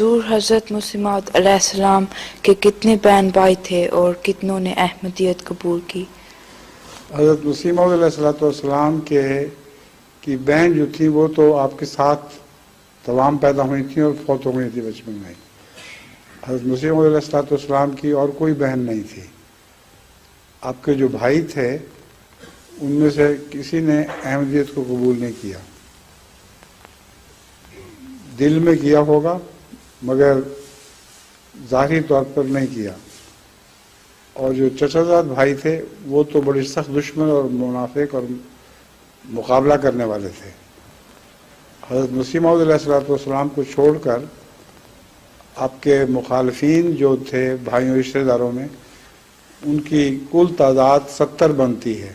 حضور حضرت مسیح موعود علیہ السلام کے کتنے بہن بھائی تھے اور کتنوں نے احمدیت قبول کی؟ حضرت مسیح موعود علیہ السلام کی بہن جو تھی وہ تو آپ کے ساتھ تمام پیدا ہوئی تھیں اور فوت ہو گئی تھی بچپن میں. حضرت مسیح موعود علیہ السلام کی اور کوئی بہن نہیں تھی. آپ کے جو بھائی تھے ان میں سے کسی نے احمدیت کو قبول نہیں کیا. دل میں کیا ہوگا مگر ظاہری طور پر نہیں کیا. اور جو چچا زاد بھائی تھے وہ تو بڑے سخت دشمن اور منافق اور مقابلہ کرنے والے تھے. حضرت مسیح موعود علیہ السلام کو چھوڑ کر آپ کے مخالفین جو تھے بھائیوں رشتہ داروں میں ان کی کل تعداد 70 بنتی ہے.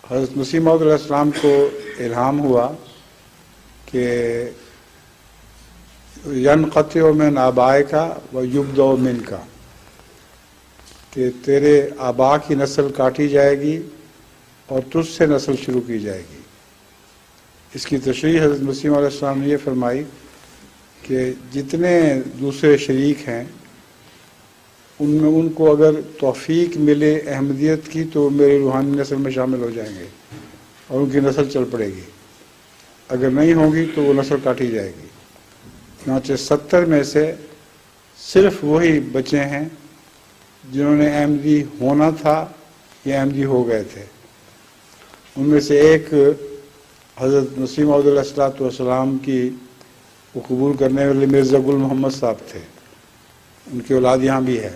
حضرت مسیح موعود علیہ السلام کو الہام ہوا کہ ینقطع من آبائک و یبدأ منک، کہ تیرے آبا کی نسل کاٹی جائے گی اور تجھ سے نسل شروع کی جائے گی. اس کی تشریح حضرت مسیح علیہ السلام نے یہ فرمائی کہ جتنے دوسرے شریک ہیں ان میں ان کو اگر توفیق ملے احمدیت کی تو میری روحانی نسل میں شامل ہو جائیں گے اور ان کی نسل چل پڑے گی. اگر نہیں ہوگی تو وہ نسل کاٹی جائے گی. چنانچہ 70 میں سے صرف وہی بچے ہیں جنہوں نے احمدی ہونا تھا یا احمدی ہو گئے تھے. ان میں سے ایک حضرت مسیح موعود علیہ السلام کی وہ قبول کرنے والے مرزا گل محمد صاحب تھے. ان کی اولاد یہاں بھی ہے.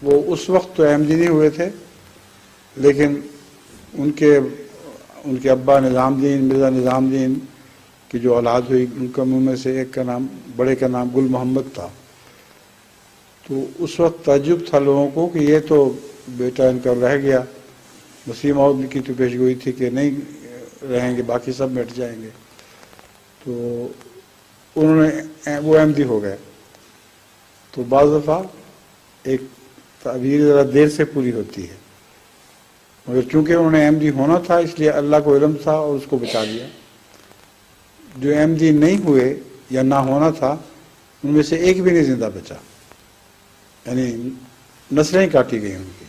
وہ اس وقت تو احمدی نہیں ہوئے تھے لیکن ان کے ابا نظام دین مرزا نظام دین کی جو اولاد ہوئی ان کا میں سے ایک کا نام بڑے کا نام گل محمد تھا. تو اس وقت تعجب تھا لوگوں کو کہ یہ تو بیٹا ان کا رہ گیا. مسیح موعود کی تو پیشگوئی تھی کہ نہیں رہیں گے باقی سب مٹ جائیں گے. تو انہوں نے وہ احمدی ہو گئے. تو بعض دفعہ ایک تعبیر ذرا دیر سے پوری ہوتی ہے مگر چونکہ انہوں نے احمدی ہونا تھا اس لیے اللہ کو علم تھا اور اس کو بچا لیا. جو احمدی نہیں ہوئے یا نہ ہونا تھا ان میں سے ایک بھی نہیں زندہ بچا، یعنی نسلیں کاٹی گئی ان کی.